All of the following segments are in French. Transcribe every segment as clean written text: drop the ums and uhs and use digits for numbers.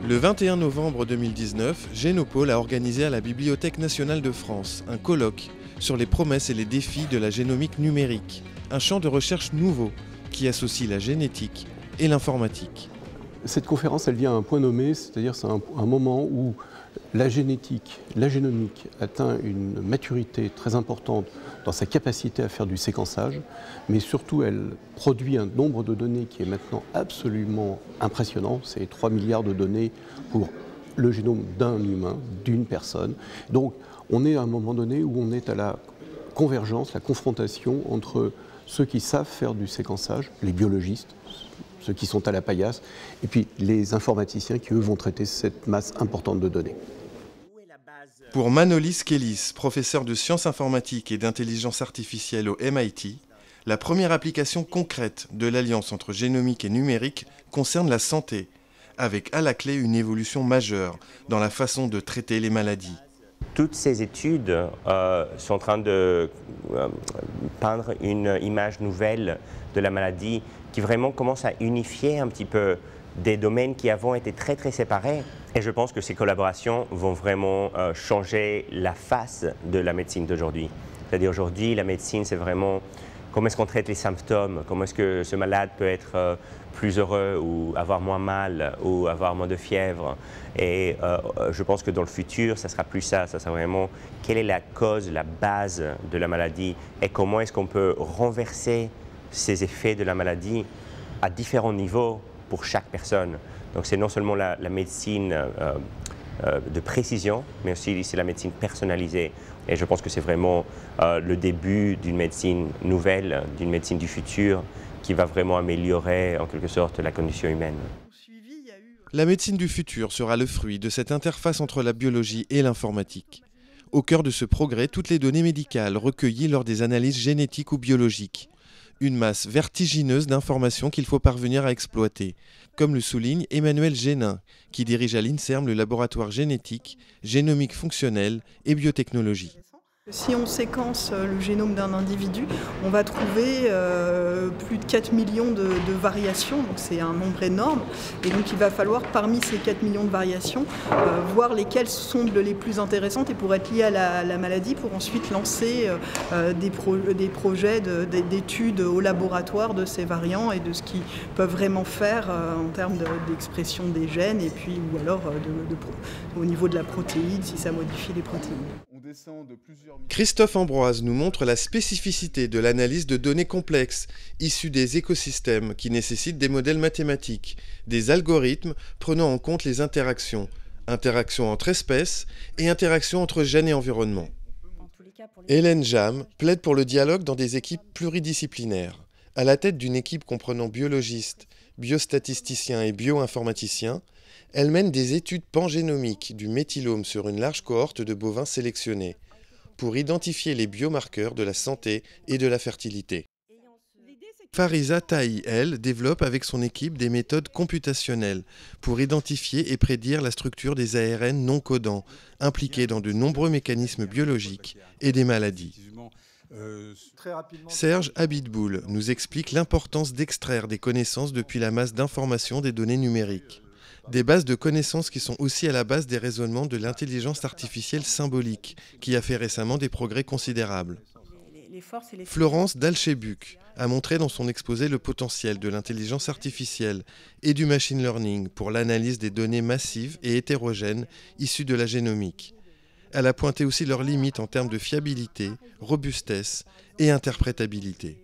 Le 21 novembre 2019, Génopole a organisé à la Bibliothèque nationale de France un colloque sur les promesses et les défis de la génomique numérique, un champ de recherche nouveau qui associe la génétique et l'informatique. Cette conférence, elle vient à un point nommé, c'est-à-dire c'est un moment où la génétique, la génomique atteint une maturité très importante dans sa capacité à faire du séquençage, mais surtout elle produit un nombre de données qui est maintenant absolument impressionnant, c'est 3 milliards de données pour le génome d'un humain, d'une personne. Donc on est à un moment donné où on est à la convergence, la confrontation entre ceux qui savent faire du séquençage, les biologistes, ceux qui sont à la paillasse, et puis les informaticiens qui, eux, vont traiter cette masse importante de données. Pour Manolis Kellis, professeur de sciences informatiques et d'intelligence artificielle au MIT, la première application concrète de l'alliance entre génomique et numérique concerne la santé, avec à la clé une évolution majeure dans la façon de traiter les maladies. Toutes ces études sont en train de peindre une image nouvelle de la maladie qui vraiment commence à unifier un petit peu des domaines qui avant étaient très très séparés. Et je pense que ces collaborations vont vraiment changer la face de la médecine d'aujourd'hui. C'est-à-dire aujourd'hui, la médecine, c'est vraiment comment est-ce qu'on traite les symptômes, comment est-ce que ce malade peut être plus heureux ou avoir moins mal ou avoir moins de fièvre. Et je pense que dans le futur, ça sera plus ça. Ça sera vraiment quelle est la cause, la base de la maladie et comment est-ce qu'on peut renverser ces effets de la maladie à différents niveaux pour chaque personne. Donc c'est non seulement la médecine de précision, mais aussi c'est la médecine personnalisée. Et je pense que c'est vraiment le début d'une médecine nouvelle, d'une médecine du futur, qui va vraiment améliorer en quelque sorte la condition humaine. La médecine du futur sera le fruit de cette interface entre la biologie et l'informatique. Au cœur de ce progrès, toutes les données médicales recueillies lors des analyses génétiques ou biologiques. Une masse vertigineuse d'informations qu'il faut parvenir à exploiter, comme le souligne Emmanuel Génin, qui dirige à l'INSERM le laboratoire génétique, génomique fonctionnelle et biotechnologie. Si on séquence le génome d'un individu, on va trouver plus de 4 millions de variations, donc c'est un nombre énorme. Et donc il va falloir, parmi ces 4 millions de variations, voir lesquelles sont les plus intéressantes et pour être liées à la maladie, pour ensuite lancer des projets d'études au laboratoire de ces variants et de ce qu'ils peuvent vraiment faire en termes d'expression des gènes et puis ou alors au niveau de la protéine, si ça modifie les protéines. Christophe Ambroise nous montre la spécificité de l'analyse de données complexes, issues des écosystèmes qui nécessitent des modèles mathématiques, des algorithmes prenant en compte les interactions entre espèces et interactions entre gènes et environnement. Hélène Jam plaide pour le dialogue dans des équipes pluridisciplinaires. À la tête d'une équipe comprenant biologistes, biostatisticiens et bioinformaticiens, elle mène des études pangénomiques du méthylome sur une large cohorte de bovins sélectionnés pour identifier les biomarqueurs de la santé et de la fertilité. Fariza Tahi, elle, développe avec son équipe des méthodes computationnelles pour identifier et prédire la structure des ARN non codants impliqués dans de nombreux mécanismes biologiques et des maladies. Serge Abitboul nous explique l'importance d'extraire des connaissances depuis la masse d'informations des données numériques. Des bases de connaissances qui sont aussi à la base des raisonnements de l'intelligence artificielle symbolique, qui a fait récemment des progrès considérables. Florence Dalchebuc a montré dans son exposé le potentiel de l'intelligence artificielle et du machine learning pour l'analyse des données massives et hétérogènes issues de la génomique. Elle a pointé aussi leurs limites en termes de fiabilité, robustesse et interprétabilité.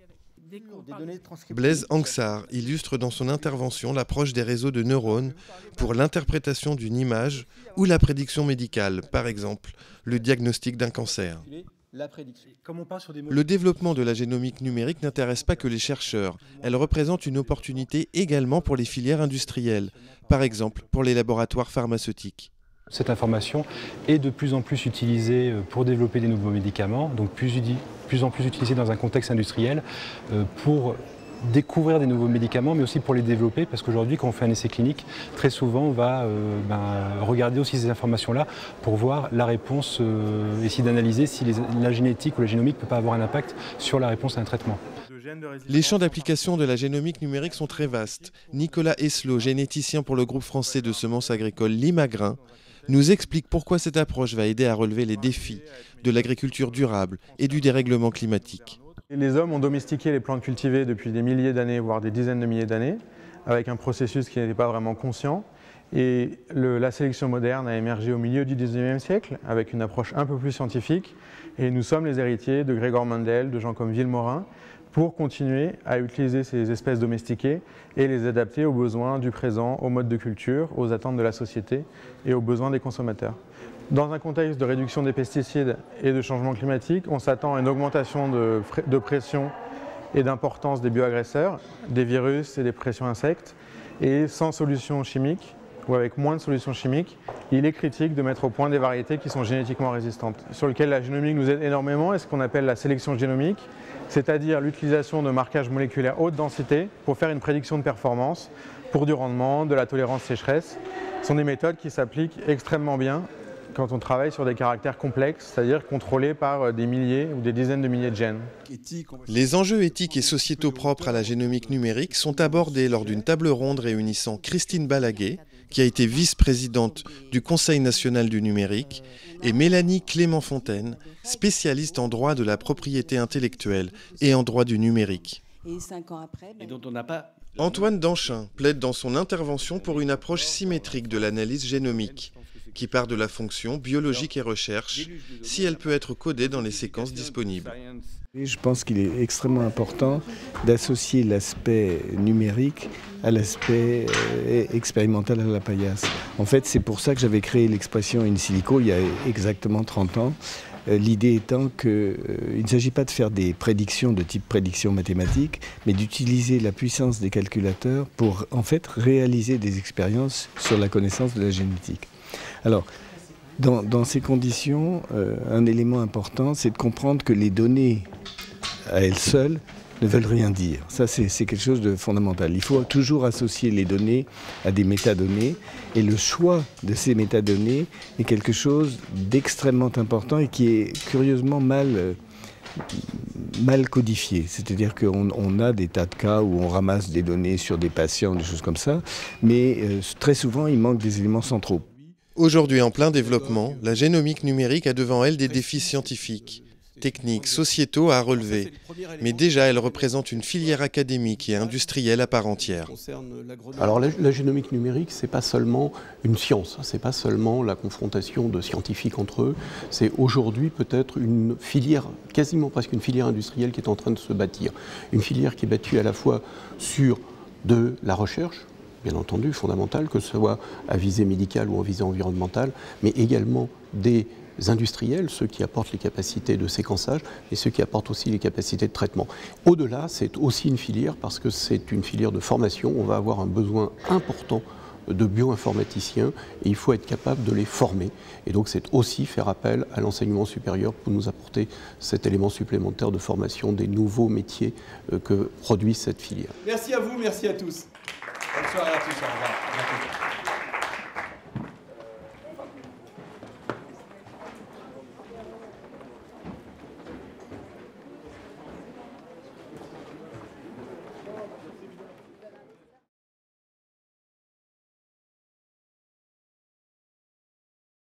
Blaise Angsar illustre dans son intervention l'approche des réseaux de neurones pour l'interprétation d'une image ou la prédiction médicale, par exemple le diagnostic d'un cancer. Le développement de la génomique numérique n'intéresse pas que les chercheurs, elle représente une opportunité également pour les filières industrielles, par exemple pour les laboratoires pharmaceutiques. Cette information est de plus en plus utilisée pour développer des nouveaux médicaments, donc plus en plus utilisée dans un contexte industriel pour découvrir des nouveaux médicaments, mais aussi pour les développer, parce qu'aujourd'hui, quand on fait un essai clinique, très souvent, on va regarder aussi ces informations-là pour voir la réponse, essayer d'analyser si la génétique ou la génomique ne peut pas avoir un impact sur la réponse à un traitement. Les champs d'application de la génomique numérique sont très vastes. Nicolas Eslot, généticien pour le groupe français de semences agricoles Limagrin, nous explique pourquoi cette approche va aider à relever les défis de l'agriculture durable et du dérèglement climatique. Les hommes ont domestiqué les plantes cultivées depuis des milliers d'années, voire des dizaines de milliers d'années, avec un processus qui n'était pas vraiment conscient. Et la sélection moderne a émergé au milieu du 19e siècle, avec une approche un peu plus scientifique. Et nous sommes les héritiers de Gregor Mendel, de gens comme Villemorin, pour continuer à utiliser ces espèces domestiquées et les adapter aux besoins du présent, aux modes de culture, aux attentes de la société et aux besoins des consommateurs. Dans un contexte de réduction des pesticides et de changement climatique, on s'attend à une augmentation de pression et d'importance des bioagresseurs, des virus et des pressions insectes. Et sans solution chimique, ou avec moins de solutions chimiques, il est critique de mettre au point des variétés qui sont génétiquement résistantes, sur lesquelles la génomique nous aide énormément, et ce qu'on appelle la sélection génomique, c'est-à-dire l'utilisation de marquages moléculaires haute densité pour faire une prédiction de performance, pour du rendement, de la tolérance sécheresse. Ce sont des méthodes qui s'appliquent extrêmement bien quand on travaille sur des caractères complexes, c'est-à-dire contrôlés par des milliers ou des dizaines de milliers de gènes. Les enjeux éthiques et sociétaux propres à la génomique numérique sont abordés lors d'une table ronde réunissant Christine Balaguet, qui a été vice-présidente du Conseil national du numérique, et Mélanie Clément-Fontaine, spécialiste en droit de la propriété intellectuelle et en droit du numérique. Antoine Danchin plaide dans son intervention pour une approche symétrique de l'analyse génomique, qui part de la fonction biologique et recherche, si elle peut être codée dans les séquences disponibles. Je pense qu'il est extrêmement important d'associer l'aspect numérique à l'aspect expérimental à la paillasse. En fait, c'est pour ça que j'avais créé l'expression in silico il y a exactement 30 ans. L'idée étant qu'il ne s'agit pas de faire des prédictions de type prédiction mathématique, mais d'utiliser la puissance des calculateurs pour en fait réaliser des expériences sur la connaissance de la génétique. Alors, dans ces conditions, un élément important, c'est de comprendre que les données à elles seules ne veulent rien dire. Ça, c'est quelque chose de fondamental. Il faut toujours associer les données à des métadonnées, et le choix de ces métadonnées est quelque chose d'extrêmement important et qui est curieusement mal codifié. C'est-à-dire qu'on a des tas de cas où on ramasse des données sur des patients, des choses comme ça, mais très souvent, il manque des éléments centraux. Aujourd'hui en plein développement, la génomique numérique a devant elle des défis scientifiques, techniques, sociétaux à relever. Mais déjà, elle représente une filière académique et industrielle à part entière. Alors la génomique numérique, c'est pas seulement une science, c'est pas seulement la confrontation de scientifiques entre eux, c'est aujourd'hui peut-être une filière, quasiment presque une filière industrielle qui est en train de se bâtir. Une filière qui est bâtie à la fois sur de la recherche, bien entendu, fondamentale, que ce soit à visée médicale ou à visée environnementale, mais également des industriels, ceux qui apportent les capacités de séquençage et ceux qui apportent aussi les capacités de traitement. Au-delà, c'est aussi une filière, parce que c'est une filière de formation, on va avoir un besoin important de bioinformaticiens et il faut être capable de les former. Et donc c'est aussi faire appel à l'enseignement supérieur pour nous apporter cet élément supplémentaire de formation des nouveaux métiers que produit cette filière. Merci à vous, merci à tous. Bonne soirée à tous, au revoir.